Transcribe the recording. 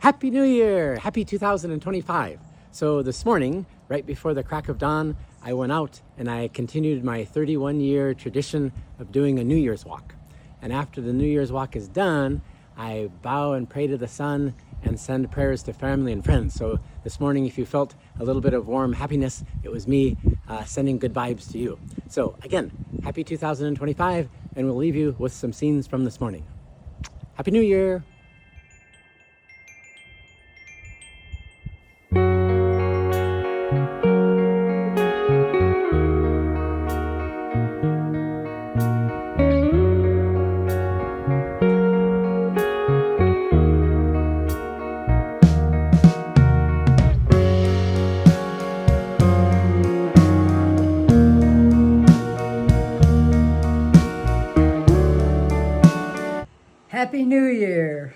Happy New Year! Happy 2025. So this morning, right before the crack of dawn, I went out and I continued my 31-year tradition of doing a New Year's walk. And after the New Year's walk is done, I bow and pray to the sun and send prayers to family and friends. So this morning, if you felt a little bit of warm happiness, it was me sending good vibes to you. So again, happy 2025, and we'll leave you with some scenes from this morning. Happy New Year! Happy New Year.